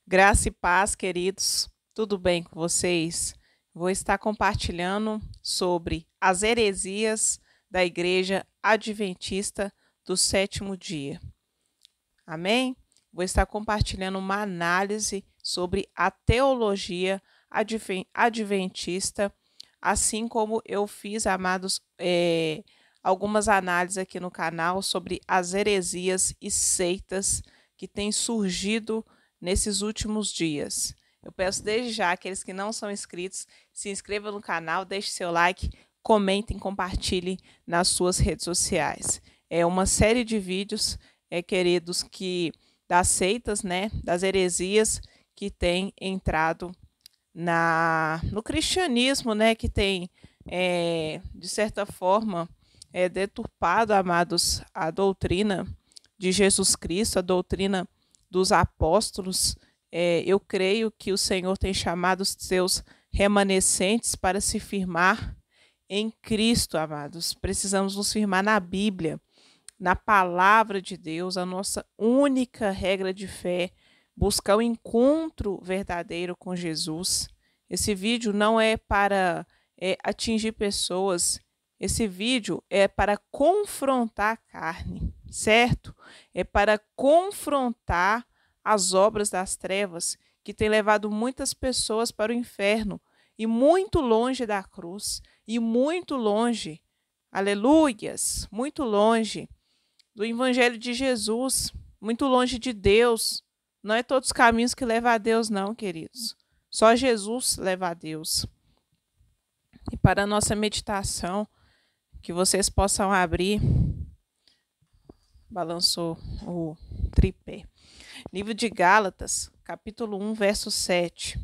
Graça e paz, queridos. Tudo bem com vocês? Vou estar compartilhando sobre as heresias da Igreja Adventista do Sétimo Dia. Amém? Vou estar compartilhando uma análise sobre a teologia adventista, assim como eu fiz, amados, algumas análises aqui no canal sobre as heresias e seitas que têm surgido nesses últimos dias. Eu peço desde já aqueles que não são inscritos, se inscrevam no canal, deixe seu like, comentem, compartilhem nas suas redes sociais. É uma série de vídeos, queridos, que das seitas, né, das heresias que têm entrado no cristianismo, né, que tem, de certa forma, deturpado, amados, a doutrina de Jesus Cristo, a doutrina dos apóstolos. Eu creio que o Senhor tem chamado os seus remanescentes para se firmar em Cristo, amados. Precisamos nos firmar na Bíblia, na palavra de Deus, a nossa única regra de fé, buscar o encontro verdadeiro com Jesus. Esse vídeo não é para atingir pessoas, esse vídeo é para confrontar a carne, certo? É para confrontar as obras das trevas que tem levado muitas pessoas para o inferno e muito longe da cruz, e muito longe, aleluias, muito longe do Evangelho de Jesus, muito longe de Deus. Não é todos os caminhos que levam a Deus, não, queridos. Só Jesus leva a Deus. E para a nossa meditação, que vocês possam abrir, balançou o tripé. Livro de Gálatas, capítulo 1, verso 7.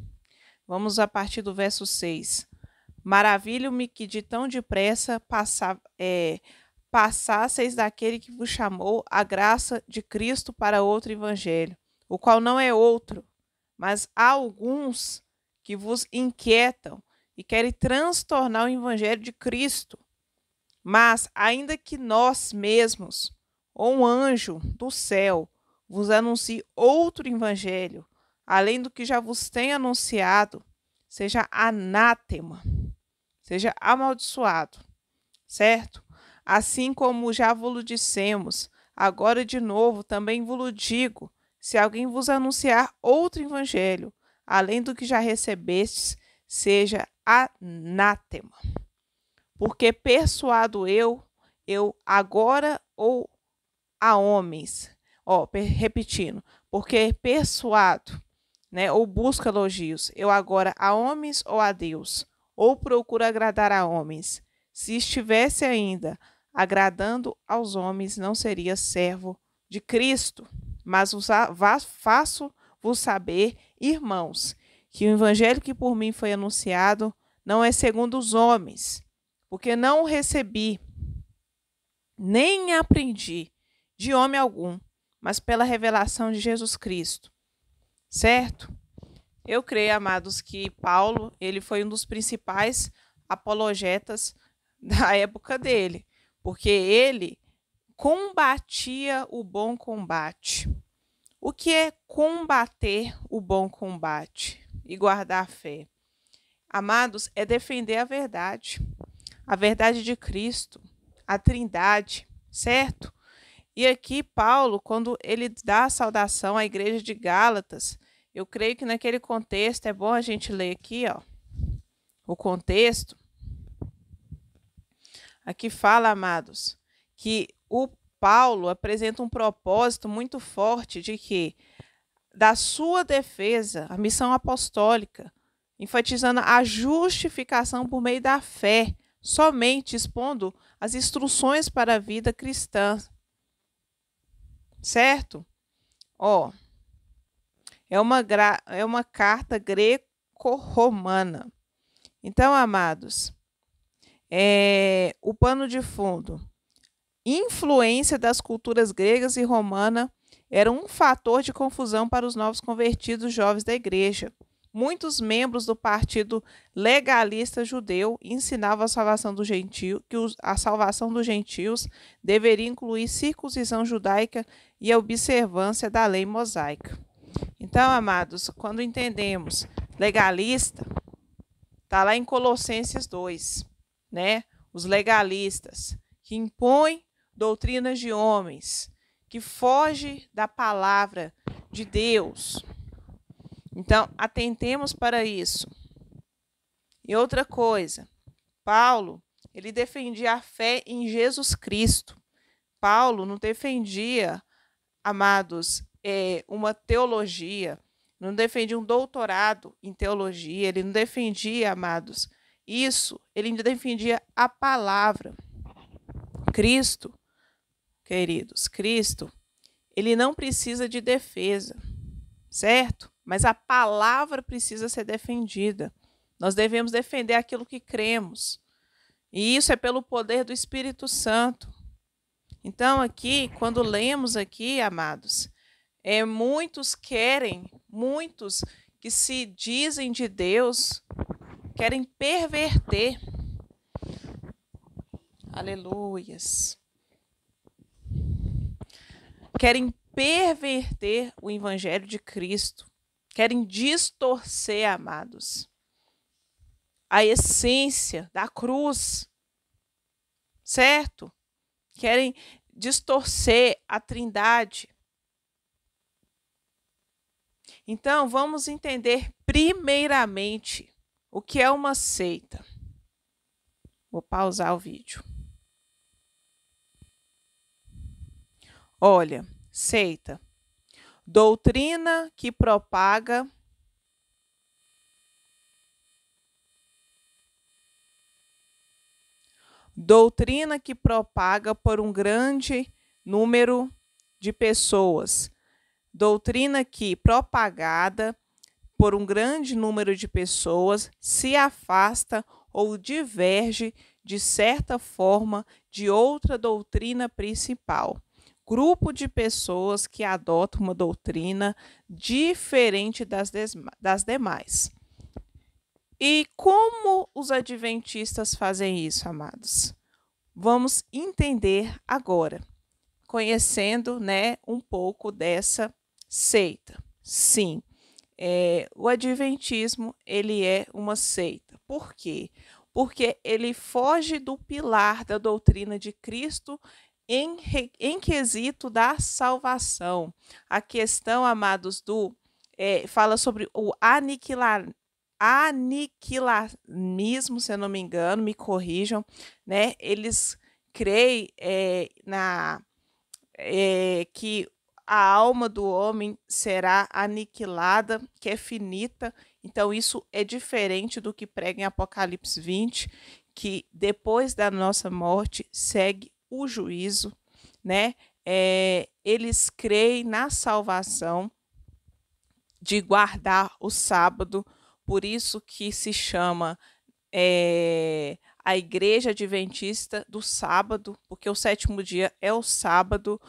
Vamos a partir do verso 6. Maravilho-me que de tão depressa passasseis daquele que vos chamou a graça de Cristo para outro evangelho, o qual não é outro, mas há alguns que vos inquietam e querem transtornar o evangelho de Cristo. Mas, ainda que nós mesmos, ou um anjo do céu, vos anuncie outro evangelho, além do que já vos tem anunciado, seja anátema, seja amaldiçoado, certo? Assim como já vos dissemos, agora de novo também vos digo, se alguém vos anunciar outro evangelho, além do que já recebestes, seja anátema. Porque persuado eu agora ou a homens, repetindo, porque persuado, né, ou busca elogios, eu agora a homens ou a Deus, ou procuro agradar a homens. Se estivesse ainda agradando aos homens, não seria servo de Cristo. Mas faço-vos saber, irmãos, que o evangelho que por mim foi anunciado não é segundo os homens, porque não o recebi, nem aprendi de homem algum, mas pela revelação de Jesus Cristo. Certo? Eu creio, amados, que Paulo, ele foi um dos principais apologetas da época dele, porque ele combatia o bom combate. O que é combater o bom combate e guardar a fé? Amados, é defender a verdade de Cristo, a Trindade, certo? E aqui Paulo, quando ele dá a saudação à igreja de Gálatas, eu creio que naquele contexto, é bom a gente ler aqui, o contexto. Aqui fala, amados, que o Paulo apresenta um propósito muito forte de que, da sua defesa, a missão apostólica, enfatizando a justificação por meio da fé, somente expondo as instruções para a vida cristã. Certo? É uma carta greco-romana. Então, amados, o pano de fundo. Influência das culturas gregas e romana era um fator de confusão para os novos convertidos jovens da igreja. Muitos membros do partido legalista judeu ensinavam a salvação do gentio, que a salvação dos gentios deveria incluir circuncisão judaica e a observância da lei mosaica. Então, amados, quando entendemos legalista, está lá em Colossenses 2, né? Os legalistas que impõem doutrinas de homens, que fogem da palavra de Deus. Então, atentemos para isso. E outra coisa, Paulo, ele defendia a fé em Jesus Cristo. Paulo não defendia, amados, uma teologia, não defendia um doutorado em teologia, ele não defendia, amados, isso, ele defendia a palavra. Cristo, queridos, Cristo, ele não precisa de defesa, certo? Mas a palavra precisa ser defendida. Nós devemos defender aquilo que cremos. E isso é pelo poder do Espírito Santo. Então, aqui, quando lemos aqui, amados, muitos que se dizem de Deus, querem perverter. Aleluias. Querem perverter o Evangelho de Cristo. Querem distorcer, amados, a essência da cruz, certo? Querem distorcer a Trindade. Então, vamos entender primeiramente o que é uma seita. Vou pausar o vídeo. Olha, seita, doutrina que propaga por um grande número de pessoas. Doutrina que, propagada por um grande número de pessoas, se afasta ou diverge de certa forma de outra doutrina principal. Grupo de pessoas que adotam uma doutrina diferente das demais. E como os adventistas fazem isso, amados? Vamos entender agora, conhecendo, né, um pouco dessa seita. Sim, o adventismo, ele é uma seita. Por quê? Porque ele foge do pilar da doutrina de Cristo em quesito da salvação. A questão, amados, fala sobre o aniquilanismo, se eu não me engano, me corrijam, né? Eles creem que a alma do homem será aniquilada, que é finita. Então, isso é diferente do que prega em Apocalipse 20, que depois da nossa morte segue o juízo, né? Eles creem na salvação de guardar o sábado, por isso que se chama a Igreja Adventista do Sábado, porque o sétimo dia é o sábado.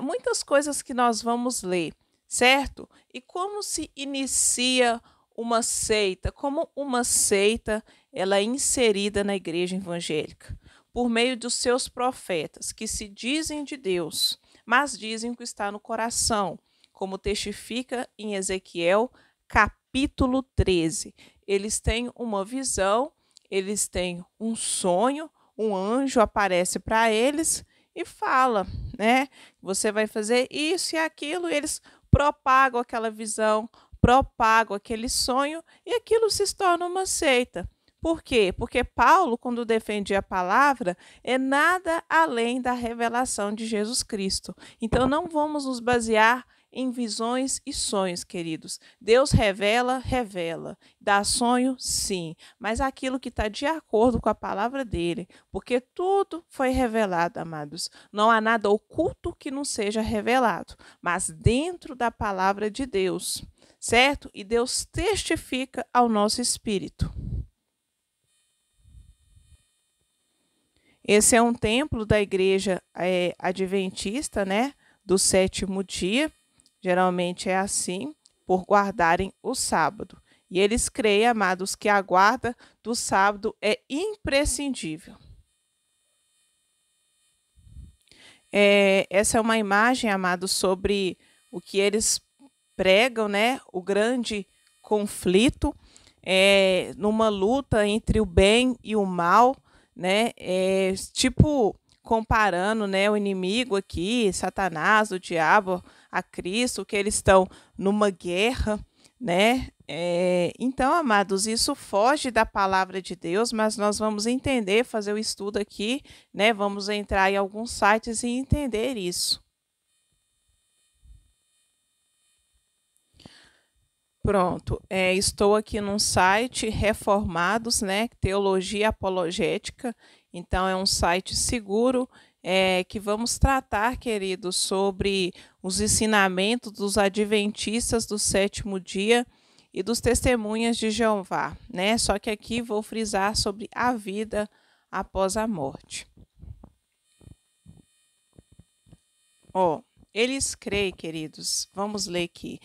Muitas coisas que nós vamos ler, certo? E como se inicia uma seita? Como uma seita ela é inserida na igreja evangélica? Por meio dos seus profetas, que se dizem de Deus, mas dizem o que está no coração, como testifica em Ezequiel, capítulo 13. Eles têm uma visão, eles têm um sonho, um anjo aparece para eles e fala, né? Você vai fazer isso e aquilo, e eles propagam aquela visão, propagam aquele sonho e aquilo se torna uma seita. Por quê? Porque Paulo, quando defendia a palavra, é nada além da revelação de Jesus Cristo. Então, não vamos nos basear em visões e sonhos, queridos. Deus revela, revela. Dá sonho, sim. Mas aquilo que está de acordo com a palavra dele. Porque tudo foi revelado, amados. Não há nada oculto que não seja revelado. Mas dentro da palavra de Deus, certo? E Deus testifica ao nosso espírito. Esse é um templo da igreja adventista, né? Do sétimo dia. Geralmente é assim, por guardarem o sábado. E eles creem, amados, que a guarda do sábado é imprescindível. Essa é uma imagem, amados, sobre o que eles pregam, né, o grande conflito, numa luta entre o bem e o mal, né, tipo comparando, né, o inimigo aqui, Satanás, o diabo, a Cristo, que eles estão numa guerra, né? Então, amados, isso foge da palavra de Deus, mas nós vamos entender, fazer o estudo aqui, né? Vamos entrar em alguns sites e entender isso. Pronto, estou aqui num site Reformados, né? Teologia Apologética. Então, é um site seguro, que vamos tratar, queridos, sobre os ensinamentos dos adventistas do sétimo dia e dos testemunhas de Jeová, né? Só que aqui vou frisar sobre a vida após a morte. Ó, eles creem, queridos, vamos ler aqui.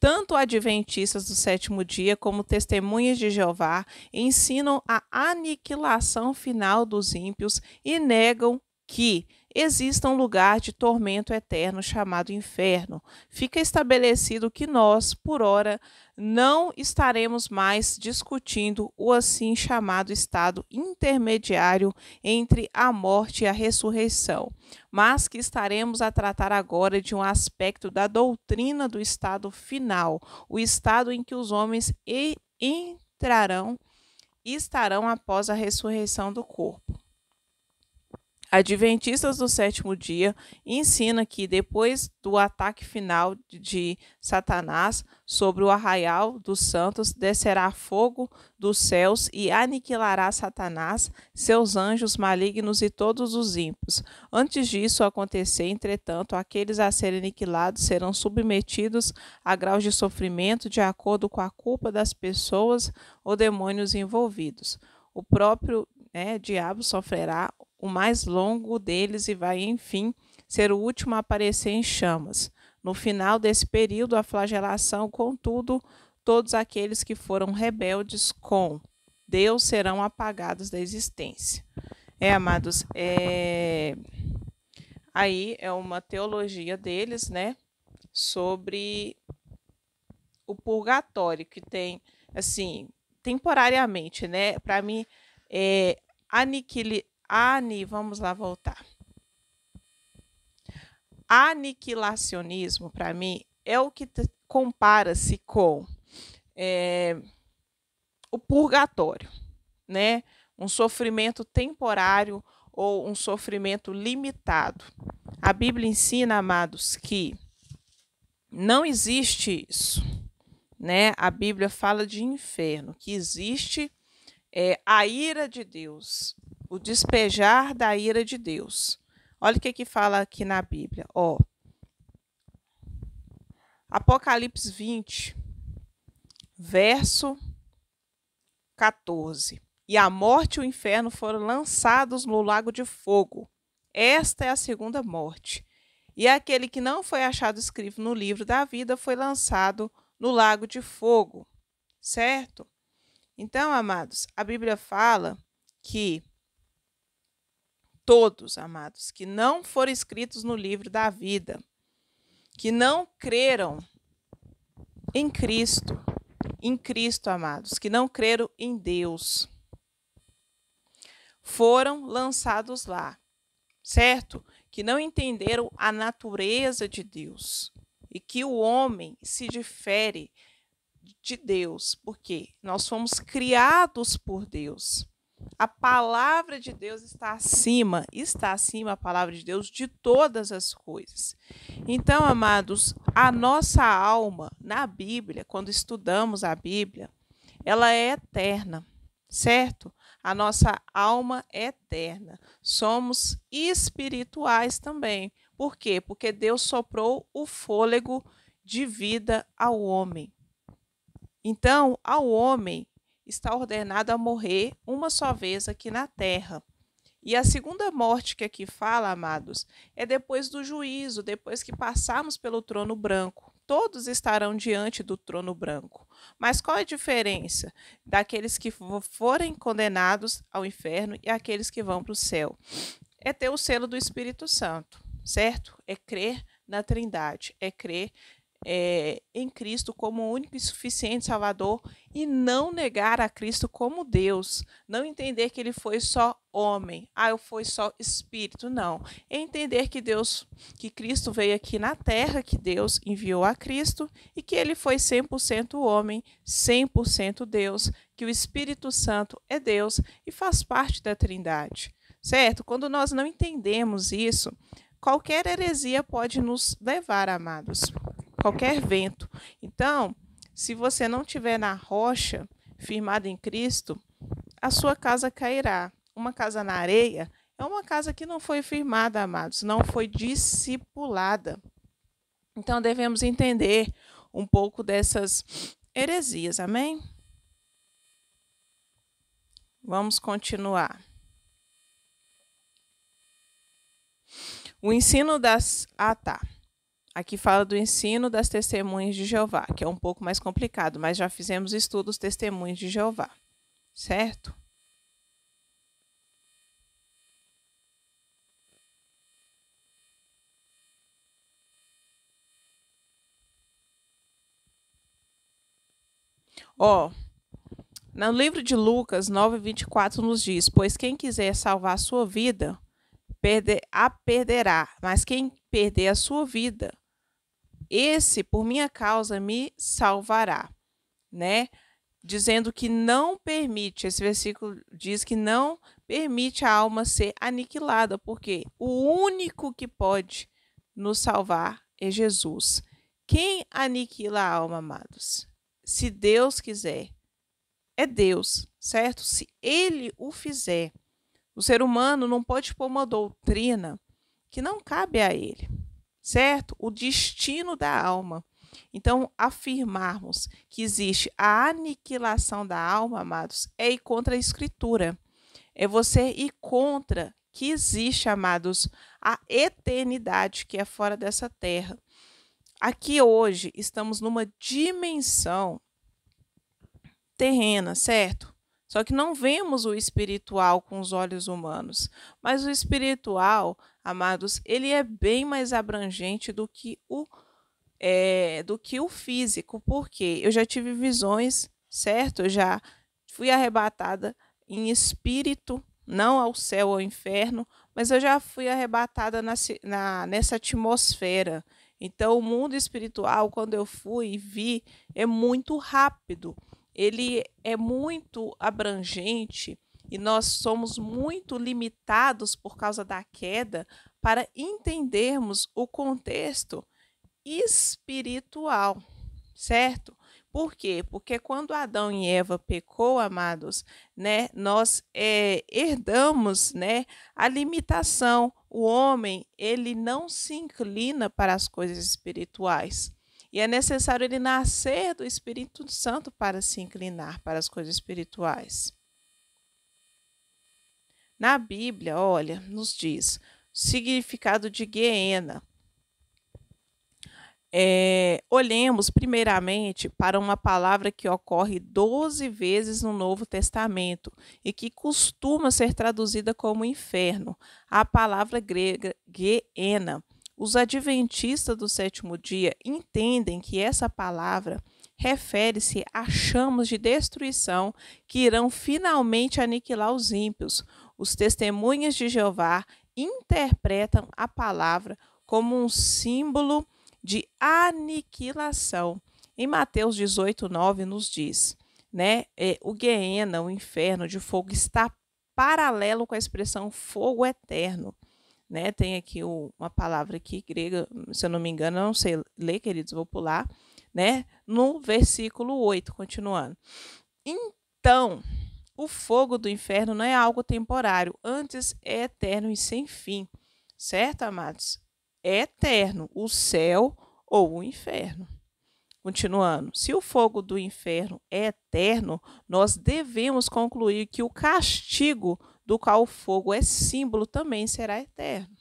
Tanto adventistas do sétimo dia como testemunhas de Jeová ensinam a aniquilação final dos ímpios e negam que exista um lugar de tormento eterno chamado inferno. Fica estabelecido que nós, por ora, não estaremos mais discutindo o assim chamado estado intermediário entre a morte e a ressurreição, mas que estaremos a tratar agora de um aspecto da doutrina do estado final, o estado em que os homens entrarão e estarão após a ressurreição do corpo. Adventistas do sétimo dia ensina que depois do ataque final de Satanás sobre o arraial dos santos, descerá fogo dos céus e aniquilará Satanás, seus anjos malignos e todos os ímpios. Antes disso acontecer, entretanto, aqueles a serem aniquilados serão submetidos a graus de sofrimento de acordo com a culpa das pessoas ou demônios envolvidos. O próprio diabo sofrerá o mais longo deles e vai, enfim, ser o último a aparecer em chamas. No final desse período, a flagelação, contudo, todos aqueles que foram rebeldes com Deus serão apagados da existência. Amados, aí é uma teologia deles, né, sobre o purgatório, que tem, assim, temporariamente, né, para mim, vamos lá voltar. Aniquilacionismo, para mim, é o que compara-se com o purgatório, né? Um sofrimento temporário ou um sofrimento limitado. A Bíblia ensina, amados, que não existe isso, né? A Bíblia fala de inferno, que existe a ira de Deus, o despejar da ira de Deus. Olha o que fala aqui na Bíblia. Apocalipse 20, verso 14. E a morte e o inferno foram lançados no lago de fogo. Esta é a segunda morte. E aquele que não foi achado escrito no livro da vida foi lançado no lago de fogo. Certo? Então, amados, a Bíblia fala que todos, amados, que não foram escritos no livro da vida, que não creram em Cristo, amados, que não creram em Deus, foram lançados lá, certo? Que não entenderam a natureza de Deus e que o homem se difere de Deus, porque nós fomos criados por Deus. A palavra de Deus está acima a palavra de Deus de todas as coisas. Então, amados, a nossa alma na Bíblia, quando estudamos a Bíblia, ela é eterna, certo? A nossa alma é eterna. Somos espirituais também. Por quê? Porque Deus soprou o fôlego de vida ao homem. Então, ao homem está ordenado a morrer uma só vez aqui na terra. E a segunda morte que aqui fala, amados, é depois do juízo, depois que passarmos pelo trono branco. Todos estarão diante do trono branco. Mas qual é a diferença daqueles que forem condenados ao inferno e aqueles que vão para o céu? É ter o selo do Espírito Santo, certo? É crer na Trindade, é crer em Cristo como o único e suficiente Salvador e não negar a Cristo como Deus. Não entender que ele foi só homem, eu fui só espírito, não. É entender que Cristo veio aqui na terra, que Deus enviou a Cristo e que ele foi 100% homem, 100% Deus, que o Espírito Santo é Deus e faz parte da Trindade. Certo? Quando nós não entendemos isso, qualquer heresia pode nos levar, amados. Qualquer vento. Então, se você não estiver na rocha, firmado em Cristo, a sua casa cairá. Uma casa na areia é uma casa que não foi firmada, amados, não foi discipulada. Então, devemos entender um pouco dessas heresias, amém? Vamos continuar. O ensino das... Aqui fala do ensino das testemunhas de Jeová, que é um pouco mais complicado, mas já fizemos estudos testemunhas de Jeová, certo? No livro de Lucas 9:24 nos diz: pois quem quiser salvar a sua vida, a perderá, mas quem perder a sua vida, esse por minha causa me salvará, né? Dizendo que não permite, esse versículo diz que não permite a alma ser aniquilada, porque o único que pode nos salvar é Jesus. Quem aniquila a alma, amados? Se Deus quiser, é Deus, certo? Se ele o fizer, o ser humano não pode pôr uma doutrina que não cabe a ele, certo? O destino da alma. Então, afirmarmos que existe a aniquilação da alma, amados, é ir contra a Escritura. É você ir contra que existe, amados, a eternidade que é fora dessa terra. Aqui hoje estamos numa dimensão terrena, certo? Só que não vemos o espiritual com os olhos humanos. Mas o espiritual, amados, ele é bem mais abrangente do que o físico. Por quê? Eu já tive visões, certo? Eu já fui arrebatada em espírito, não ao céu ou ao inferno, mas eu já fui arrebatada nessa atmosfera. Então, o mundo espiritual, quando eu fui e vi, é muito rápido. Ele é muito abrangente e nós somos muito limitados por causa da queda para entendermos o contexto espiritual, certo? Por quê? Porque quando Adão e Eva pecou, amados, né, nós herdamos, né, a limitação. O homem, ele não se inclina para as coisas espirituais. E é necessário ele nascer do Espírito Santo para se inclinar para as coisas espirituais. Na Bíblia, olha, nos diz o significado de Guiena. Olhemos primeiramente para uma palavra que ocorre 12 vezes no Novo Testamento e que costuma ser traduzida como inferno, a palavra grega Geena. Os adventistas do sétimo dia entendem que essa palavra refere-se a chamas de destruição que irão finalmente aniquilar os ímpios. Os testemunhas de Jeová interpretam a palavra como um símbolo de aniquilação. Em Mateus 18:9 nos diz, né, o Geena, o inferno de fogo, está paralelo com a expressão fogo eterno. Né? Tem aqui uma palavra aqui grega, se eu não me engano, eu não sei ler, queridos, vou pular, né? No versículo 8, continuando. Então, o fogo do inferno não é algo temporário, antes é eterno e sem fim, certo, amados? É eterno, o céu ou o inferno. Continuando, se o fogo do inferno é eterno, nós devemos concluir que o castigo do qual o fogo é símbolo também será eterno.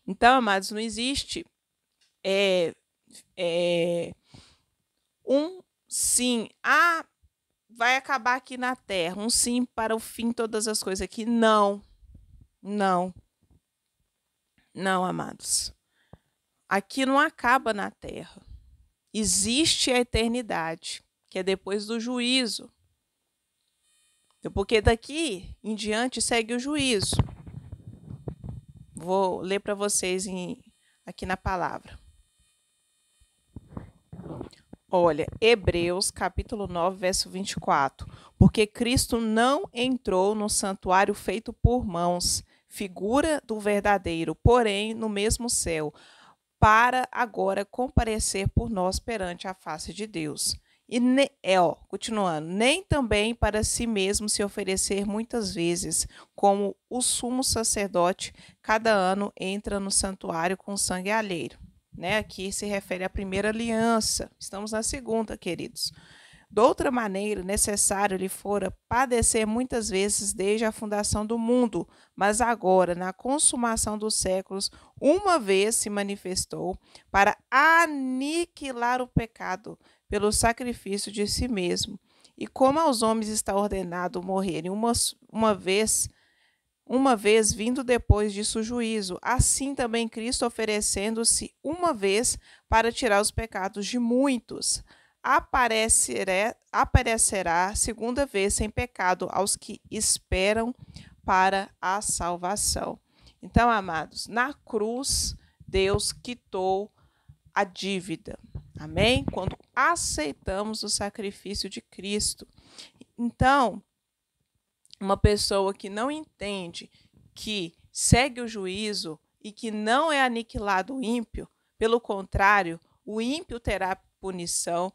Então, amados, não existe um sim, vai acabar aqui na terra, um sim para o fim de todas as coisas aqui. Não, não, não, amados. Aqui não acaba na terra. existe a eternidade, que é depois do juízo. Porque daqui em diante segue o juízo. Vou ler para vocês aqui na palavra. Olha, Hebreus capítulo 9, verso 24. Porque Cristo não entrou no santuário feito por mãos, figura do verdadeiro, porém no mesmo céu, para agora comparecer por nós perante a face de Deus. E continuando, nem também para si mesmo se oferecer muitas vezes, como o sumo sacerdote cada ano entra no santuário com sangue alheiro. Aqui se refere à primeira aliança. Estamos na segunda, queridos. De outra maneira, necessário lhe fora padecer muitas vezes desde a fundação do mundo, mas agora, na consumação dos séculos, uma vez se manifestou para aniquilar o pecado pelo sacrifício de si mesmo. E como aos homens está ordenado morrerem uma vez vindo depois disso o juízo, assim também Cristo, oferecendo-se uma vez para tirar os pecados de muitos, aparecerá segunda vez sem pecado aos que esperam para a salvação. Então, amados, na cruz, Deus quitou a dívida. Amém? Quando aceitamos o sacrifício de Cristo. Então, uma pessoa que não entende que segue o juízo e que não é aniquilado o ímpio, pelo contrário, o ímpio terá punição,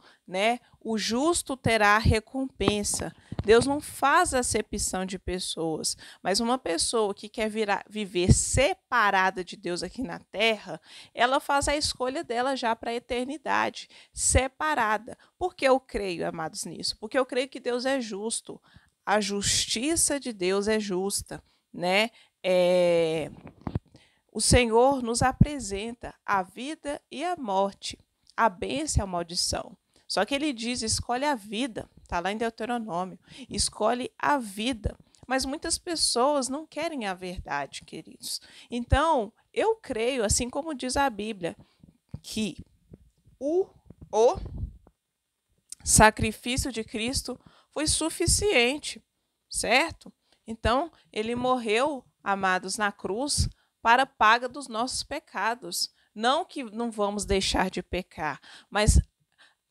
O justo terá recompensa. Deus não faz acepção de pessoas, mas uma pessoa que quer viver separada de Deus aqui na terra, ela faz a escolha dela já para a eternidade, separada. Por que eu creio, amados, nisso? Porque eu creio que Deus é justo. A justiça de Deus é justa, O Senhor nos apresenta a vida e a morte, a bênção e a maldição. Só que ele diz, escolhe a vida, está lá em Deuteronômio, escolhe a vida. Mas muitas pessoas não querem a verdade, queridos. Então, eu creio, assim como diz a Bíblia, que o sacrifício de Cristo foi suficiente, certo? Então, ele morreu, amados, na cruz para a paga dos nossos pecados. Não que não vamos deixar de pecar, mas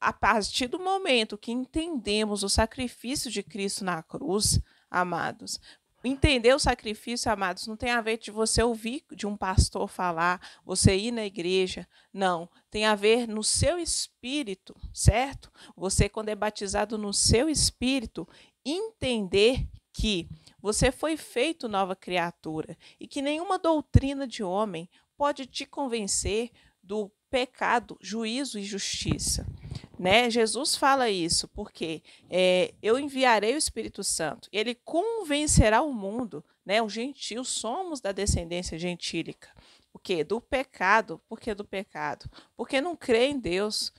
a partir do momento que entendemos o sacrifício de Cristo na cruz, amados, entender o sacrifício, amados, não tem a ver de você ouvir de um pastor falar, você ir na igreja, não. Tem a ver no seu espírito, certo? Você, quando é batizado no seu espírito, entender que você foi feito nova criatura e que nenhuma doutrina de homem pode te convencer do pecado, juízo e justiça. Jesus fala isso, porque eu enviarei o Espírito Santo, ele convencerá o mundo, os gentios, somos da descendência gentílica. O quê? Do pecado. Por que do pecado? Porque não crê em Deus,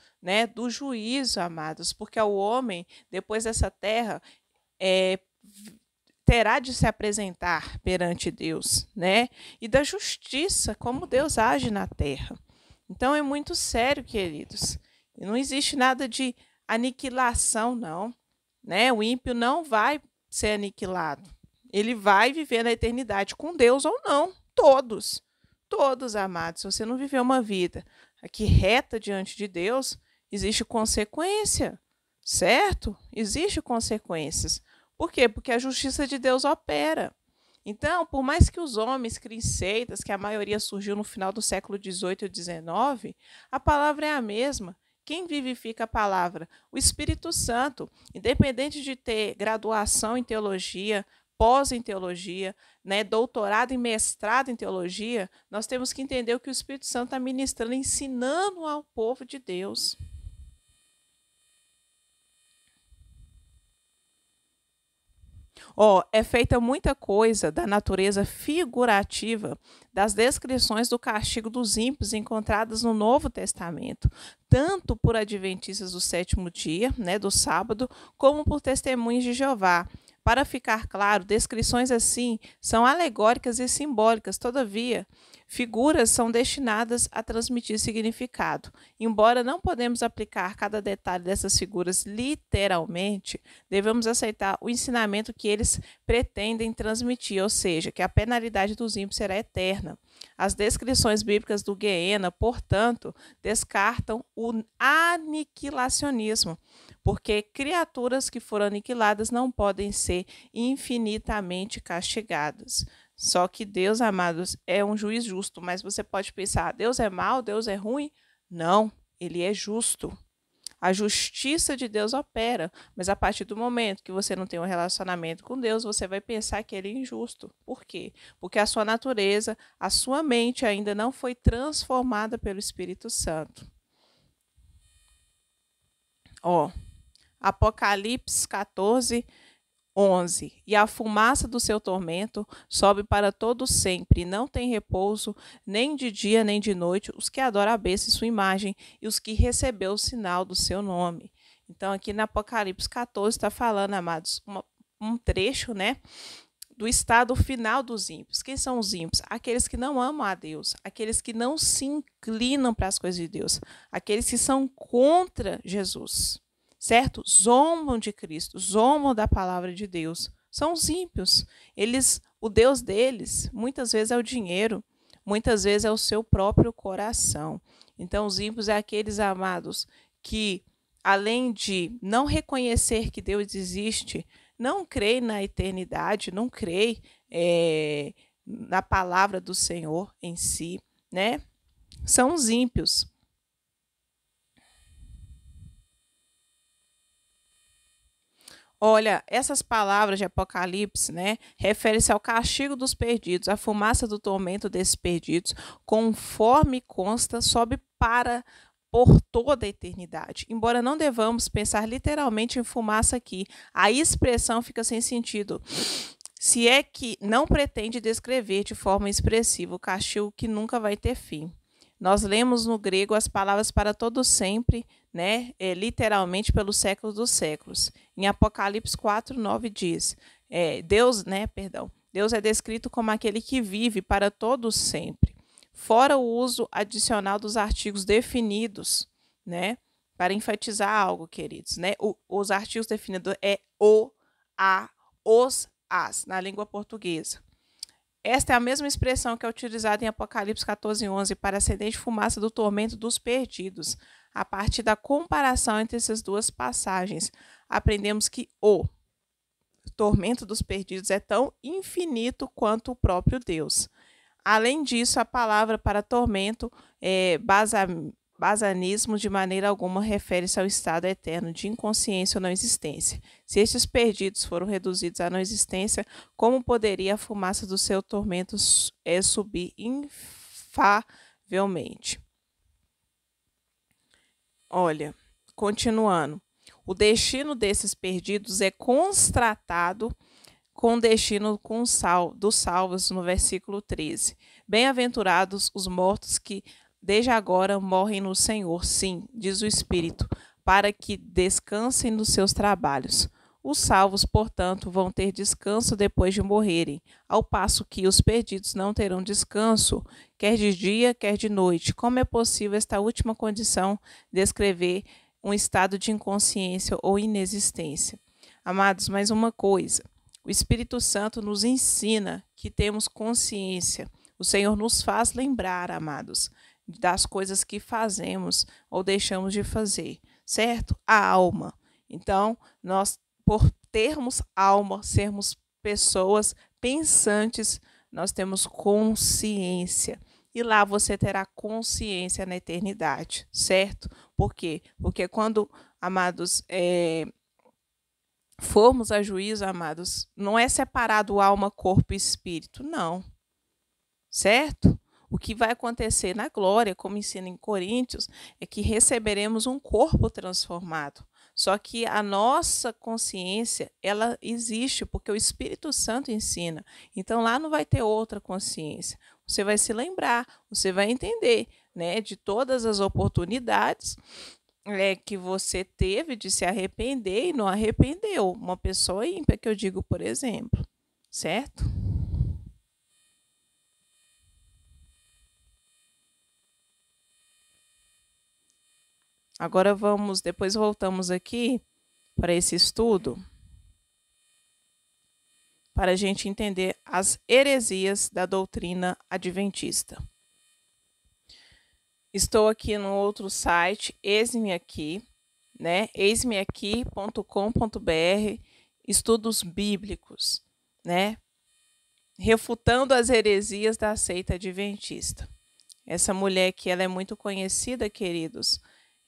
do juízo, amados, porque o homem, depois dessa terra, terá de se apresentar perante Deus, e da justiça, como Deus age na terra. Então é muito sério, queridos. Não existe nada de aniquilação, não. O ímpio não vai ser aniquilado. Ele vai viver na eternidade com Deus ou não. Todos. Todos, amados. Se você não viver uma vida aqui reta diante de Deus, existe consequência. Certo? Existe consequências. Por quê? Porque a justiça de Deus opera. Então, por mais que os homens criem seitas, que a maioria surgiu no final do século XVIII e XIX, a palavra é a mesma. Quem vivifica a palavra? O Espírito Santo. Independente de ter graduação em teologia, pós em teologia, doutorado e mestrado em teologia, nós temos que entender o que o Espírito Santo está ministrando, ensinando ao povo de Deus. É feita muita coisa da natureza figurativa das descrições do castigo dos ímpios encontradas no Novo Testamento, tanto por adventistas do sétimo dia, do sábado, como por testemunhas de Jeová. Para ficar claro, descrições assim são alegóricas e simbólicas, todavia, Figuras são destinadas a transmitir significado. Embora não podemos aplicar cada detalhe dessas figuras literalmente, devemos aceitar o ensinamento que eles pretendem transmitir, ou seja, que a penalidade dos ímpios será eterna. As descrições bíblicas do Guiena, portanto, descartam o aniquilacionismo, porque criaturas que foram aniquiladas não podem ser infinitamente castigadas. Só que Deus, amados, é um juiz justo, mas você pode pensar, Deus é mau, Deus é ruim? Não, ele é justo. A justiça de Deus opera, mas a partir do momento que você não tem um relacionamento com Deus, você vai pensar que ele é injusto. Por quê? Porque a sua natureza, a sua mente ainda não foi transformada pelo Espírito Santo. Apocalipse 14, 11. E a fumaça do seu tormento sobe para todo sempre, e não tem repouso, nem de dia nem de noite, os que adoram a besta e sua imagem, e os que recebeu o sinal do seu nome. Então, aqui na Apocalipse 14 está falando, amados, um trecho, né, do estado final dos ímpios. Quem são os ímpios? Aqueles que não amam a Deus, aqueles que não se inclinam para as coisas de Deus, aqueles que são contra Jesus. Certo? Zombam de Cristo, zombam da palavra de Deus. São os ímpios. O Deus deles, muitas vezes é o dinheiro, muitas vezes é o seu próprio coração. Então, os ímpios é aqueles, amados, que, além de não reconhecer que Deus existe, não creem na eternidade, não creem na palavra do Senhor em si, né? São os ímpios. Olha, essas palavras de Apocalipse, né, referem-se ao castigo dos perdidos, a fumaça do tormento desses perdidos, conforme consta, sobe por toda a eternidade. Embora não devamos pensar literalmente em fumaça aqui, a expressão fica sem sentido. Se é que não pretende descrever de forma expressiva o castigo que nunca vai ter fim. Nós lemos no grego as palavras para todo sempre, né? Literalmente pelos séculos dos séculos. Em Apocalipse 4, 9 diz, Deus é descrito como aquele que vive para todo sempre. Fora o uso adicional dos artigos definidos, né? Para enfatizar algo, queridos, né? Os artigos definidos é o, a, os, as, na língua portuguesa. Esta é a mesma expressão que é utilizada em Apocalipse 14, 11 para ascendente fumaça do tormento dos perdidos. A partir da comparação entre essas duas passagens, aprendemos que o tormento dos perdidos é tão infinito quanto o próprio Deus. Além disso, a palavra para tormento basanismo de maneira alguma refere-se ao estado eterno de inconsciência ou não existência. Se estes perdidos foram reduzidos à não existência, como poderia a fumaça do seu tormento subir infavelmente? Olha, continuando. O destino desses perdidos é constatado com o destino dos salvos no versículo 13. Bem-aventurados os mortos que desde agora morrem no Senhor, sim, diz o Espírito, para que descansem nos seus trabalhos. Os salvos, portanto, vão ter descanso depois de morrerem, ao passo que os perdidos não terão descanso, quer de dia, quer de noite. Como é possível esta última condição descrever um estado de inconsciência ou inexistência? Amados, mais uma coisa. O Espírito Santo nos ensina que temos consciência. O Senhor nos faz lembrar, amados, das coisas que fazemos ou deixamos de fazer, certo? A alma. Então, nós, por termos alma, sermos pessoas pensantes, nós temos consciência. E lá você terá consciência na eternidade, certo? Por quê? Porque quando, amados, formos a juízo, amados, não é separado alma, corpo e espírito, não. Certo? O que vai acontecer na glória, como ensina em Coríntios, é que receberemos um corpo transformado. Só que a nossa consciência, ela existe porque o Espírito Santo ensina. Então lá não vai ter outra consciência. Você vai se lembrar, você vai entender, né, de todas as oportunidades que você teve de se arrepender e não arrependeu. Uma pessoa ímpia, que eu digo, por exemplo, certo? Agora depois voltamos aqui para esse estudo, para a gente entender as heresias da doutrina adventista. Estou aqui no outro site, eis-me aqui, né? eismeaqui.com.br, estudos bíblicos, né? Refutando as heresias da seita adventista. Essa mulher aqui, ela é muito conhecida, queridos.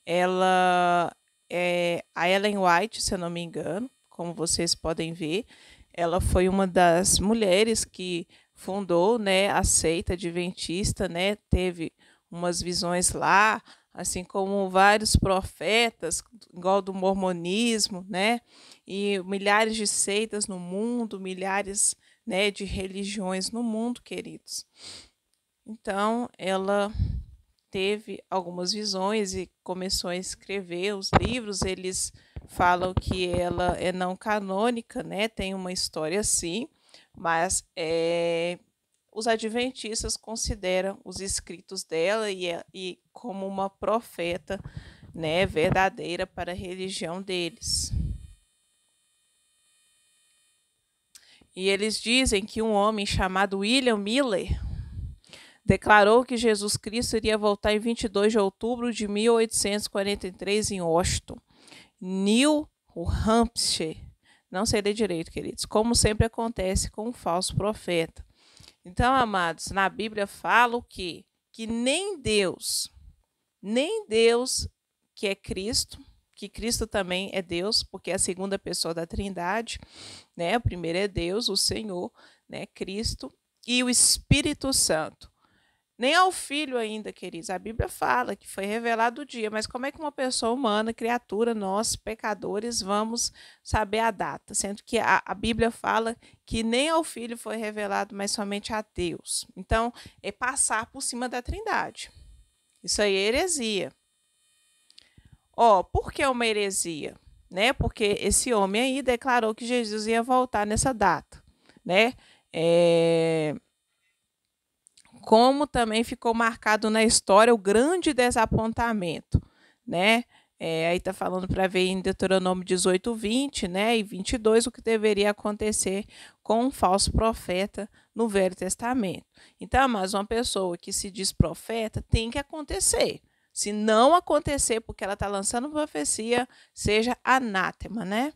Ela é a Ellen White, se eu não me engano, como vocês podem ver. Ela foi uma das mulheres que fundou, né, a seita adventista, né? Teve umas visões lá, assim como vários profetas, igual do mormonismo, né? E milhares de seitas no mundo, milhares, né, de religiões no mundo, queridos. Então, ela teve algumas visões e começou a escrever os livros. Eles falam que ela é não canônica, né? Tem uma história assim, mas os adventistas consideram os escritos dela e como uma profeta, né, verdadeira para a religião deles. E eles dizem que um homem chamado William Miller declarou que Jesus Cristo iria voltar em 22 de outubro de 1843 em Washington, New Hampshire. Não sei ler direito, queridos. Como sempre acontece com um falso profeta. Então, amados, na Bíblia fala o quê? Que nem Deus que é Cristo, que Cristo também é Deus, porque é a segunda pessoa da Trindade, né? O primeiro é Deus, o Senhor, né? Cristo e o Espírito Santo. Nem ao Filho ainda, queridos. A Bíblia fala que foi revelado o dia, mas como é que uma pessoa humana, criatura, nós, pecadores, vamos saber a data? Sendo que a Bíblia fala que nem ao Filho foi revelado, mas somente a Deus. Então, é passar por cima da Trindade. Isso aí é heresia. Por que uma heresia? Né? Porque esse homem aí declarou que Jesus ia voltar nessa data, né? Como também ficou marcado na história o grande desapontamento, né? Aí está falando para ver em Deuteronômio 18, 20, né? E 22 o que deveria acontecer com um falso profeta no Velho Testamento. Então, mas uma pessoa que se diz profeta tem que acontecer. Se não acontecer porque ela está lançando profecia, seja anátema, né?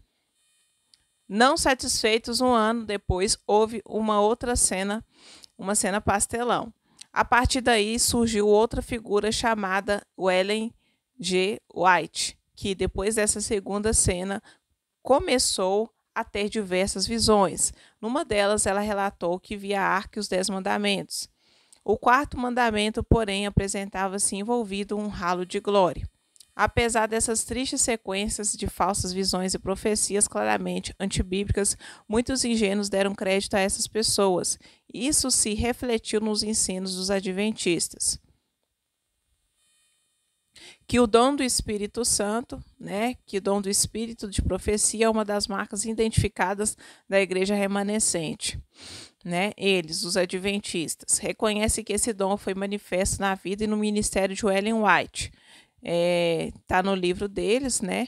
Não satisfeitos, um ano depois, houve uma outra cena, uma cena pastelão. A partir daí surgiu outra figura chamada Ellen G. White, que depois dessa segunda cena começou a ter diversas visões. Numa delas, ela relatou que via a Arca e os 10 mandamentos. O quarto mandamento, porém, apresentava-se envolvido um halo de glória. Apesar dessas tristes sequências de falsas visões e profecias claramente antibíblicas, muitos ingênuos deram crédito a essas pessoas. Isso se refletiu nos ensinos dos adventistas. Que o dom do Espírito Santo, né, que o dom do Espírito de profecia é uma das marcas identificadas da igreja remanescente. Né? Eles, os adventistas, reconhecem que esse dom foi manifesto na vida e no ministério de Ellen White. Tá no livro deles, né?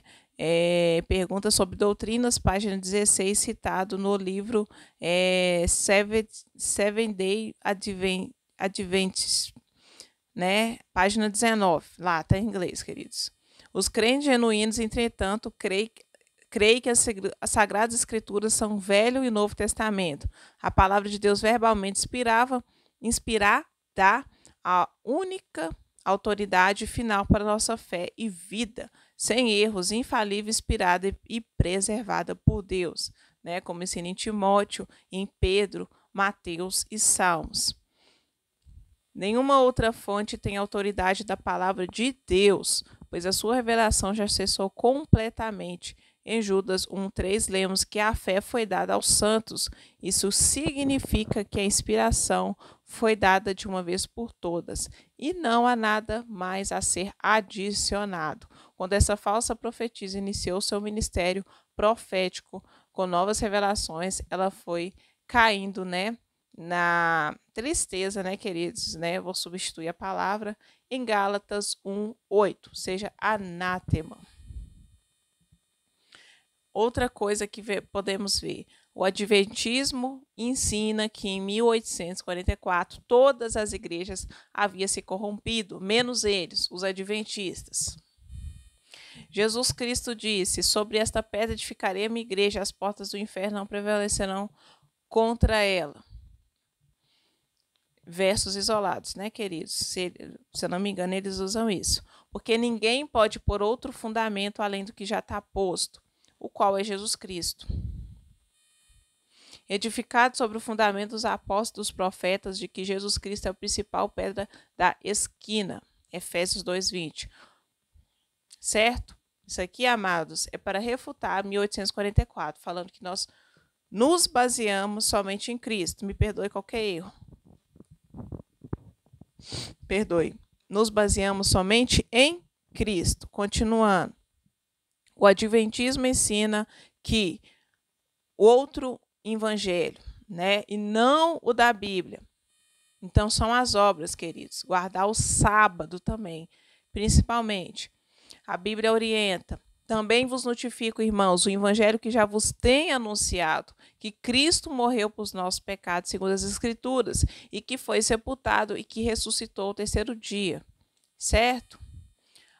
Pergunta sobre doutrinas, página 16, citado no livro Seven Day Adventist, né? Página 19, lá tá em inglês, queridos. Os crentes genuínos, entretanto, creem que as Sagradas Escrituras são Velho e Novo Testamento. A palavra de Deus verbalmente inspirada a única autoridade final para nossa fé e vida, sem erros, infalível, inspirada e preservada por Deus, né? Como ensina em Timóteo, em Pedro, Mateus e Salmos. Nenhuma outra fonte tem autoridade da palavra de Deus, pois a sua revelação já cessou completamente. Em Judas 1:3 lemos que a fé foi dada aos santos. Isso significa que a inspiração foi dada de uma vez por todas e não há nada mais a ser adicionado. Quando essa falsa profetisa iniciou seu ministério profético com novas revelações, ela foi caindo, né, na tristeza, né, queridos, né? Vou substituir a palavra em Gálatas 1:8, seja anátema. Outra coisa que podemos ver, o Adventismo ensina que em 1844 todas as igrejas haviam se corrompido, menos eles, os adventistas. Jesus Cristo disse: sobre esta pedra edificarei a minha igreja, as portas do inferno não prevalecerão contra ela. Versos isolados, né, queridos? Se eu não me engano, eles usam isso. Porque ninguém pode pôr outro fundamento além do que já está posto, o qual é Jesus Cristo. Edificado sobre o fundamento dos apóstolos, dos profetas, de que Jesus Cristo é a principal pedra da esquina. Efésios 2:20. Certo? Isso aqui, amados, é para refutar 1844, falando que nós nos baseamos somente em Cristo. Me perdoe qualquer erro. Perdoe. Nos baseamos somente em Cristo. Continuando. O Adventismo ensina que outro evangelho, né, e não o da Bíblia. Então são as obras, queridos. Guardar o sábado também, principalmente. A Bíblia orienta: também vos notifico, irmãos, o evangelho que já vos tem anunciado, que Cristo morreu por os nossos pecados, segundo as Escrituras, e que foi sepultado e que ressuscitou ao terceiro dia. Certo?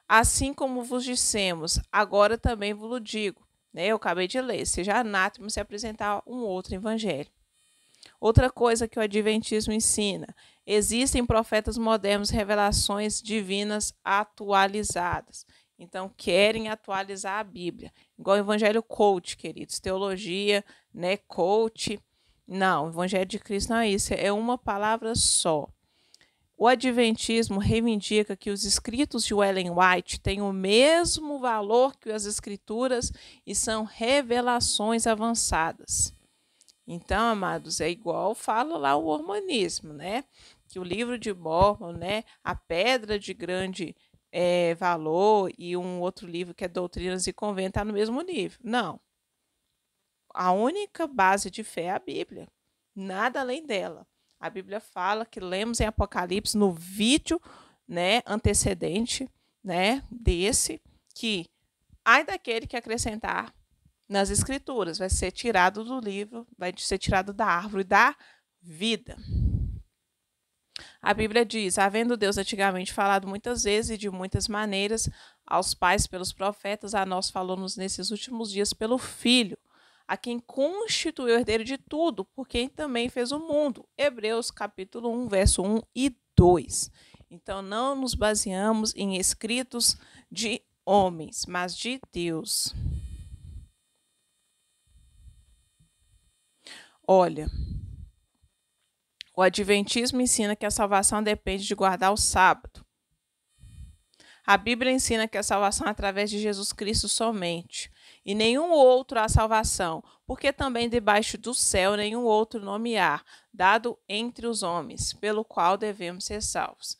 Assim como vos dissemos, agora também vos digo. Eu acabei de ler: seja anátema se apresentar um outro evangelho. Outra coisa que o Adventismo ensina: existem profetas modernos, revelações divinas atualizadas. Então, querem atualizar a Bíblia. Igual o Evangelho coach, queridos. Teologia, né? Coach. Não, o Evangelho de Cristo não é isso. É uma palavra só. O Adventismo reivindica que os escritos de Ellen White têm o mesmo valor que as Escrituras e são revelações avançadas. Então, amados, é igual fala lá o mormonismo, né? Que o livro de Mormon, né? A pedra de grande valor, e um outro livro que é Doutrinas e Convênios está no mesmo nível. Não. A única base de fé é a Bíblia. Nada além dela. A Bíblia fala, que lemos em Apocalipse, no vídeo, né, antecedente, né, desse, que ai daquele que acrescentar nas Escrituras, vai ser tirado do livro, vai ser tirado da árvore da vida. A Bíblia diz: havendo Deus antigamente falado muitas vezes e de muitas maneiras aos pais pelos profetas, a nós falou-nos nesses últimos dias pelo Filho, a quem constituiu o herdeiro de tudo, por quem também fez o mundo. Hebreus capítulo 1, verso 1 e 2. Então, não nos baseamos em escritos de homens, mas de Deus. Olha, o Adventismo ensina que a salvação depende de guardar o sábado. A Bíblia ensina que a salvação é através de Jesus Cristo somente, e nenhum outro há salvação, porque também debaixo do céu nenhum outro nome há, dado entre os homens, pelo qual devemos ser salvos.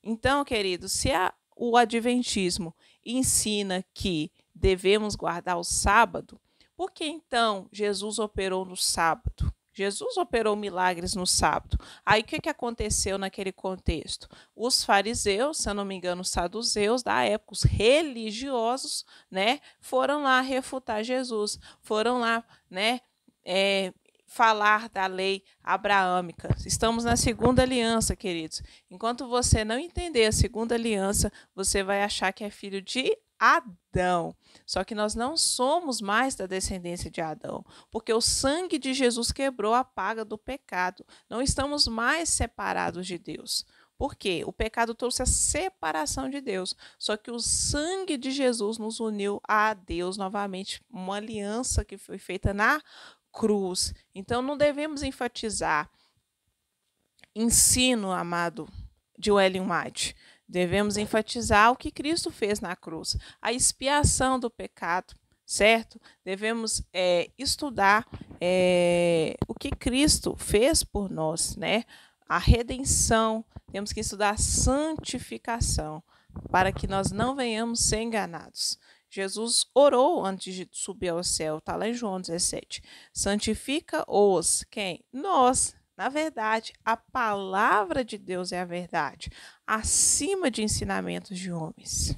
Então, queridos, se o Adventismo ensina que devemos guardar o sábado, por que então Jesus operou no sábado? Jesus operou milagres no sábado. Aí o que aconteceu naquele contexto? Os fariseus, se eu não me engano, os saduceus da época, os religiosos, né, foram lá refutar Jesus, foram lá, né, falar da lei abraâmica. Estamos na segunda aliança, queridos. Enquanto você não entender a segunda aliança, você vai achar que é filho de Adão. Só que nós não somos mais da descendência de Adão, porque o sangue de Jesus quebrou a paga do pecado. Não estamos mais separados de Deus. Por quê? O pecado trouxe a separação de Deus. Só que o sangue de Jesus nos uniu a Deus novamente, uma aliança que foi feita na cruz. Então não devemos enfatizar ensino, amado, de Ellen White. Devemos enfatizar o que Cristo fez na cruz, a expiação do pecado, certo? Devemos estudar o que Cristo fez por nós, né? A redenção, temos que estudar a santificação, para que nós não venhamos ser enganados. Jesus orou antes de subir ao céu, está lá em João 17. Santifica-os, quem? Nós, Na verdade, a palavra de Deus é a verdade, acima de ensinamentos de homens.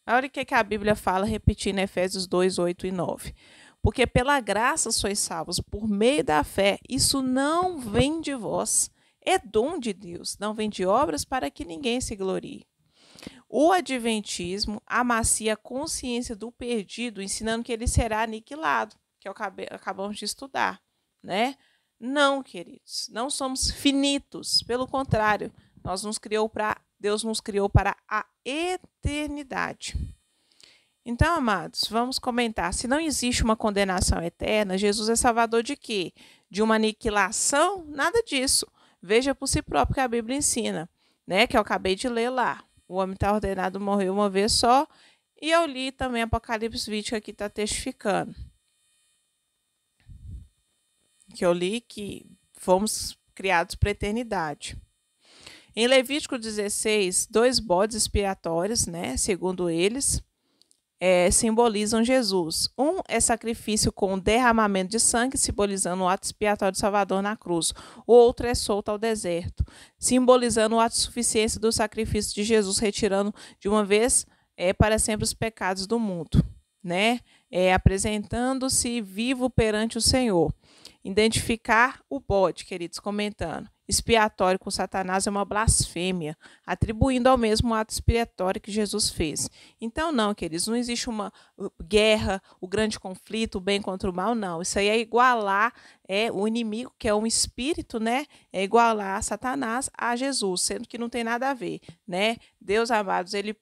Olha o que a Bíblia fala, repetindo Efésios 2, 8 e 9. Porque pela graça sois salvos por meio da fé. Isso não vem de vós, é dom de Deus, não vem de obras para que ninguém se glorie. O adventismo amacia a consciência do perdido, ensinando que ele será aniquilado, que acabamos de estudar, né? Não, queridos, não somos finitos, pelo contrário, Deus nos criou para a eternidade. Então, amados, vamos comentar. Se não existe uma condenação eterna, Jesus é salvador de quê? De uma aniquilação? Nada disso. Veja por si próprio que a Bíblia ensina, né? Que eu acabei de ler lá. O homem está ordenado a morrer uma vez só. E eu li também Apocalipse 20, que aqui está testificando. Que eu li que fomos criados para a eternidade. Em Levítico 16, 2 bodes expiatórios, né? Segundo eles, simbolizam Jesus. Um é sacrifício com derramamento de sangue, simbolizando o ato expiatório do Salvador na cruz. O outro é solto ao deserto, simbolizando o ato de suficiência do sacrifício de Jesus, retirando de uma vez para sempre os pecados do mundo, né? Apresentando-se vivo perante o Senhor. Identificar o bode, queridos, comentando. Expiatório com Satanás é uma blasfêmia, atribuindo ao mesmo ato expiatório que Jesus fez. Então, não, queridos, não existe uma guerra, o grande conflito, o bem contra o mal, não. Isso aí é igualar o inimigo, que é um espírito, né? É igualar Satanás a Jesus, sendo que não tem nada a ver, né? Deus, amados, ele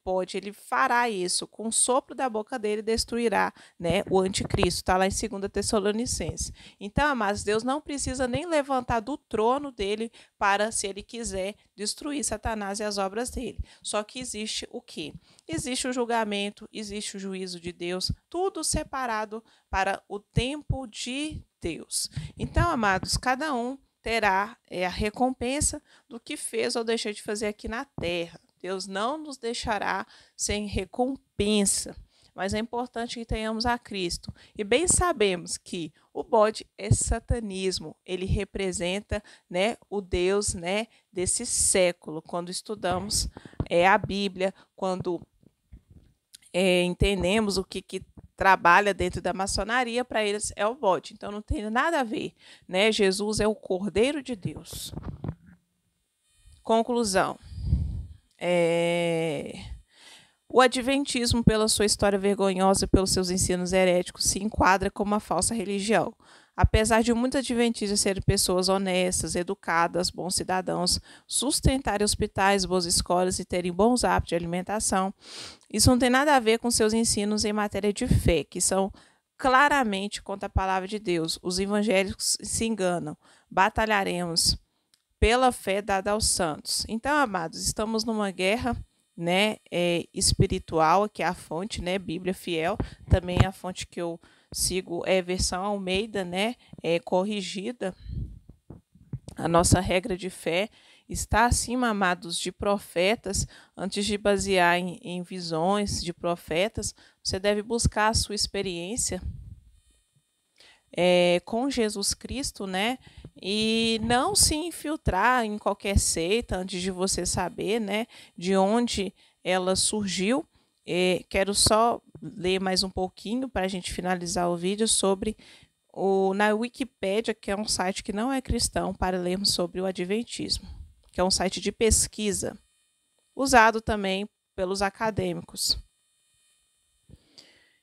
fará isso, com o sopro da boca dele destruirá, né, o anticristo, está lá em 2 Tessalonicenses. Então, amados, Deus não precisa nem levantar do trono dele para, se ele quiser, destruir Satanás e as obras dele. Só que existe o quê? Existe o julgamento, existe o juízo de Deus, tudo separado para o tempo de Deus. Então, amados, cada um terá a recompensa do que fez ou deixou de fazer aqui na terra. Deus não nos deixará sem recompensa. Mas é importante que tenhamos a Cristo. E bem sabemos que o bode é satanismo. Ele representa, né, o Deus, né, desse século. Quando estudamos a Bíblia, quando entendemos o que trabalha dentro da maçonaria, para eles é o bode. Então não tem nada a ver, né? Jesus é o Cordeiro de Deus. Conclusão. O adventismo, pela sua história vergonhosa e pelos seus ensinos heréticos, se enquadra como uma falsa religião. Apesar de muitos adventistas serem pessoas honestas, educadas, bons cidadãos, sustentarem hospitais, boas escolas e terem bons hábitos de alimentação, isso não tem nada a ver com seus ensinos em matéria de fé, que são claramente contra a palavra de Deus. Os evangélicos se enganam. Batalharemos pela fé dada aos santos. Então, amados, estamos numa guerra, né, espiritual, que é a fonte, né, Bíblia Fiel, também a fonte que eu sigo é versão Almeida, né, corrigida. A nossa regra de fé está acima, amados, de profetas. Antes de basear em visões de profetas, você deve buscar a sua experiência com Jesus Cristo, né? E não se infiltrar em qualquer seita antes de você saber, né, de onde ela surgiu. Quero só ler mais um pouquinho para a gente finalizar o vídeo sobre na Wikipédia, que é um site que não é cristão, para lermos sobre o adventismo, que é um site de pesquisa, usado também pelos acadêmicos.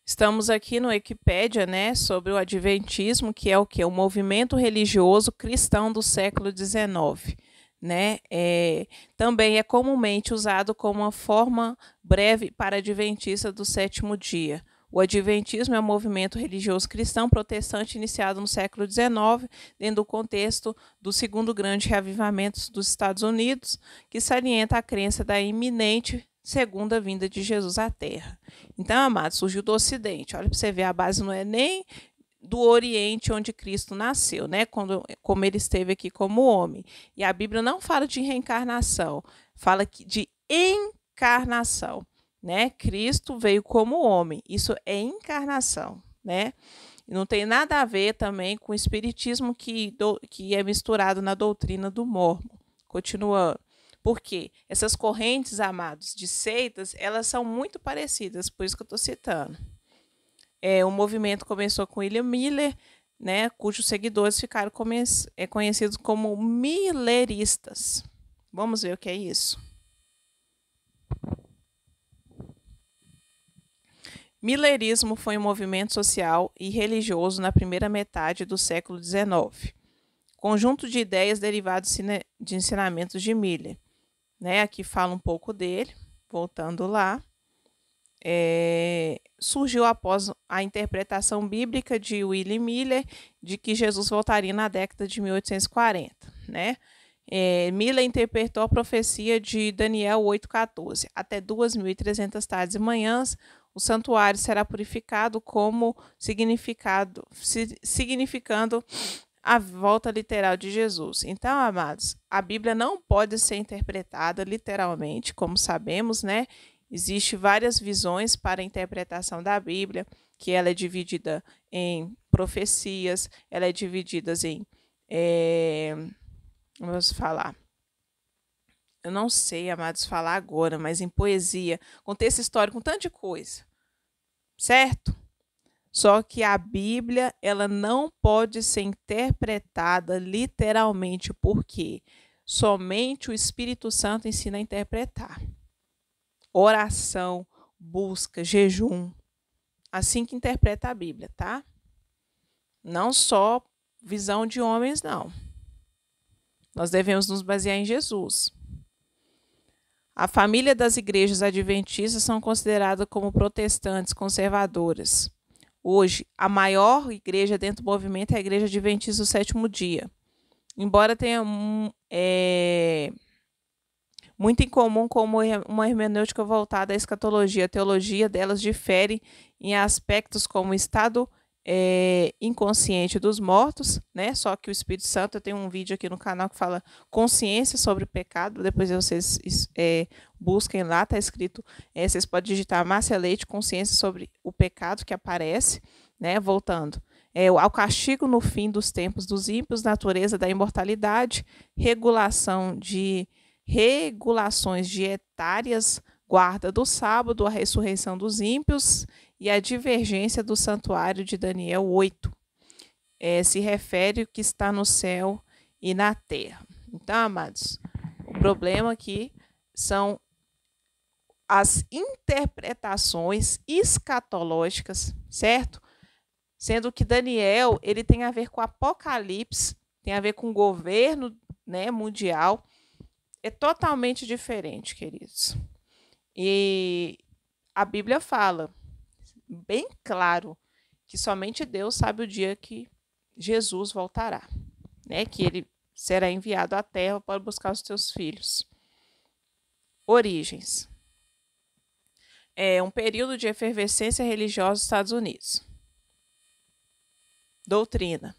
Estamos aqui no Wikipédia, né, sobre o adventismo, que é o quê? O movimento religioso cristão do século XIX. Né? Também é comumente usado como uma forma breve para adventista do sétimo dia. O adventismo é um movimento religioso cristão protestante iniciado no século XIX, dentro do contexto do segundo grande reavivamento dos Estados Unidos, que salienta a crença da iminente segunda vinda de Jesus à Terra. Então, amados, surgiu do Ocidente. Olha para você ver, a base não é nem do Oriente, onde Cristo nasceu, né? Como ele esteve aqui como homem. E a Bíblia não fala de reencarnação, fala de encarnação, né? Cristo veio como homem, isso é encarnação, né? E não tem nada a ver também com o espiritismo que é misturado na doutrina do Mórmon. Continuando. Por quê? Essas correntes, amados, de seitas, elas são muito parecidas, por isso que eu estou citando. O movimento começou com William Miller, né, cujos seguidores ficaram conhecidos como milleristas. Vamos ver o que é isso. Millerismo foi um movimento social e religioso na primeira metade do século XIX. Conjunto de ideias derivadas de ensinamentos de Miller. Né, aqui fala um pouco dele, voltando lá. Surgiu após a interpretação bíblica de William Miller de que Jesus voltaria na década de 1840. Né? Miller interpretou a profecia de Daniel 8,14. Até 2.300 tardes e manhãs, o santuário será purificado como significando a volta literal de Jesus. Então, amados, a Bíblia não pode ser interpretada literalmente, como sabemos, né? Existem várias visões para a interpretação da Bíblia, que ela é dividida em profecias, ela é dividida em... vamos falar... Eu não sei, amados, falar agora, mas em poesia, contexto histórico, um tanto de coisa. Certo? Só que a Bíblia, ela não pode ser interpretada literalmente, porque somente o Espírito Santo ensina a interpretar. Oração, busca, jejum. Assim que interpreta a Bíblia, tá? Não só visão de homens, não. Nós devemos nos basear em Jesus. A família das igrejas adventistas são consideradas como protestantes conservadoras. Hoje, a maior igreja dentro do movimento é a Igreja Adventista do Sétimo Dia. Embora tenha muito em comum com uma hermenêutica voltada à escatologia, a teologia delas difere em aspectos como o estado inconsciente dos mortos, né? Só que o Espírito Santo, eu tenho um vídeo aqui no canal que fala consciência sobre o pecado, depois vocês busquem lá, tá escrito, vocês podem digitar Márcia Leite, consciência sobre o pecado que aparece, né? Voltando. Ao castigo no fim dos tempos dos ímpios, natureza da imortalidade, regulações dietárias, guarda do sábado, a ressurreição dos ímpios e a divergência do santuário de Daniel 8. Se refere ao que está no céu e na terra. Então, amados, o problema aqui são as interpretações escatológicas, certo? Sendo que Daniel, ele tem a ver com Apocalipse, tem a ver com o governo, né, mundial. É totalmente diferente, queridos. E a Bíblia fala bem claro que somente Deus sabe o dia que Jesus voltará, né? Que ele será enviado à terra para buscar os seus filhos. Origens. Um período de efervescência religiosa nos Estados Unidos. Doutrina.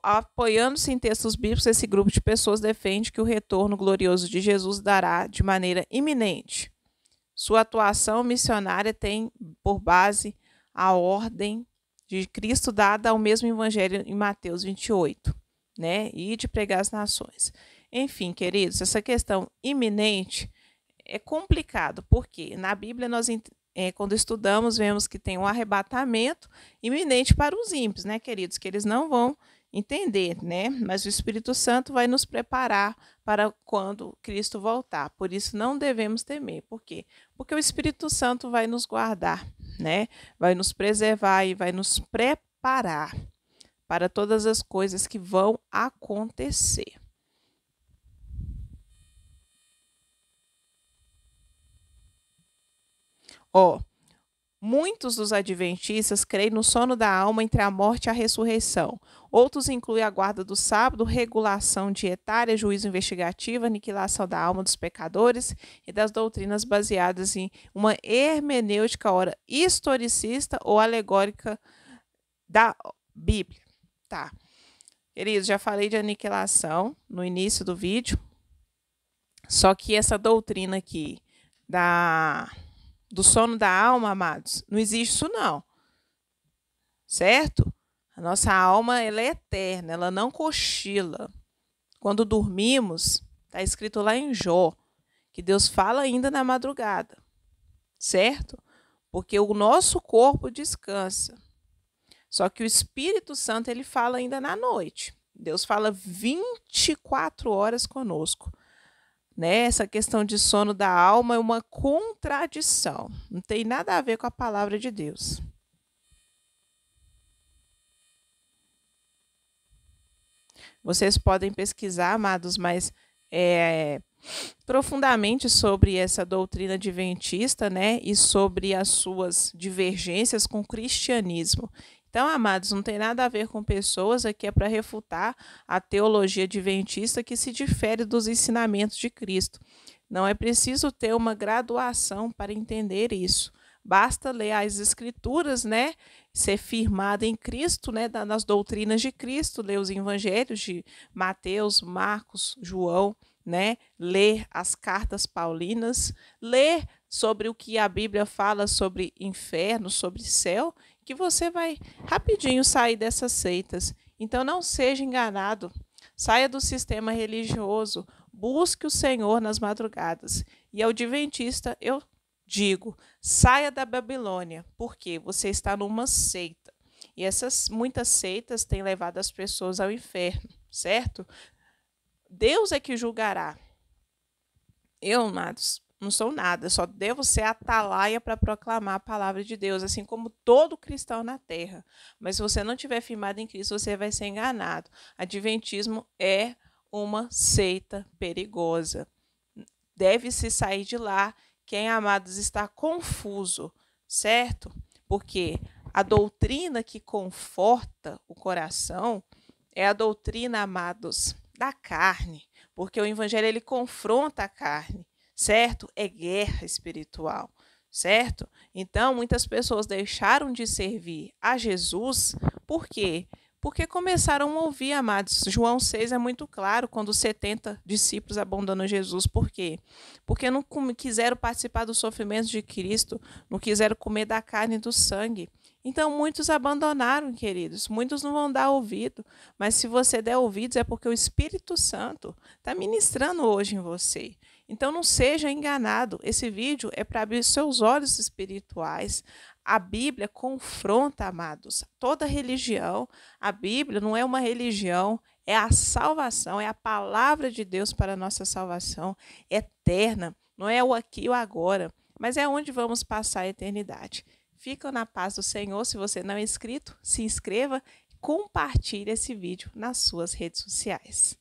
Apoiando-se em textos bíblicos, esse grupo de pessoas defende que o retorno glorioso de Jesus dará de maneira iminente. Sua atuação missionária tem por base a ordem de Cristo dada ao mesmo evangelho em Mateus 28, né? E de pregar as nações. Enfim, queridos, essa questão iminente é complicado, porque na Bíblia nós quando estudamos vemos que tem um arrebatamento iminente para os ímpios, né, queridos, que eles não vão entender, né? Mas o Espírito Santo vai nos preparar para quando Cristo voltar. Por isso não devemos temer. Por quê? Porque o Espírito Santo vai nos guardar, né? Vai nos preservar e vai nos preparar para todas as coisas que vão acontecer. Muitos dos adventistas creem no sono da alma entre a morte e a ressurreição. Outros incluem a guarda do sábado, regulação dietária, juízo investigativo, aniquilação da alma dos pecadores e das doutrinas baseadas em uma hermenêutica, ora historicista ou alegórica da Bíblia. Tá. Queridos, já falei de aniquilação no início do vídeo, só que essa doutrina aqui do sono da alma, amados, não existe isso não. certo? A nossa alma ela é eterna, ela não cochila. Quando dormimos, está escrito lá em Jó, que Deus fala ainda na madrugada, certo? Porque o nosso corpo descansa. Só que o Espírito Santo ele fala ainda na noite. Deus fala 24 horas conosco. Né? Essa questão de sono da alma é uma contradição. Não tem nada a ver com a palavra de Deus. Vocês podem pesquisar, amados, mas profundamente sobre essa doutrina adventista, né? E sobre as suas divergências com o cristianismo. Então, amados, não tem nada a ver com pessoas, aqui é para refutar a teologia adventista que se difere dos ensinamentos de Cristo. Não é preciso ter uma graduação para entender isso. Basta ler as Escrituras, né? Ser firmado em Cristo, né? Nas doutrinas de Cristo, ler os evangelhos de Mateus, Marcos, João, né? Ler as cartas paulinas, ler sobre o que a Bíblia fala sobre inferno, sobre céu, que você vai rapidinho sair dessas seitas. Então não seja enganado. Saia do sistema religioso, busque o Senhor nas madrugadas. E ao adventista eu digo, saia da Babilônia, porque você está numa seita. E essas muitas seitas têm levado as pessoas ao inferno, certo? Deus é que julgará. Eu, amados, não sou nada, só devo ser atalaia para proclamar a palavra de Deus, assim como todo cristão na terra. Mas se você não estiver firmado em Cristo, você vai ser enganado. Adventismo é uma seita perigosa. Deve-se sair de lá. Quem, amados, está confuso, certo? Porque a doutrina que conforta o coração é a doutrina, amados, da carne, porque o evangelho ele confronta a carne, certo? É guerra espiritual, certo? Então, muitas pessoas deixaram de servir a Jesus, por quê? Porque começaram a ouvir, amados. João 6 é muito claro, quando os 70 discípulos abandonam Jesus. Por quê? Porque não quiseram participar do sofrimento de Cristo, não quiseram comer da carne e do sangue. Então, muitos abandonaram, queridos. Muitos não vão dar ouvido. Mas se você der ouvidos, é porque o Espírito Santo está ministrando hoje em você. Então, não seja enganado. Esse vídeo é para abrir seus olhos espirituais. A Bíblia confronta, amados, toda religião. A Bíblia não é uma religião, é a salvação, é a palavra de Deus para a nossa salvação eterna. Não é o aqui e o agora, mas é onde vamos passar a eternidade. Fica na paz do Senhor. Se você não é inscrito, se inscreva e compartilhe esse vídeo nas suas redes sociais.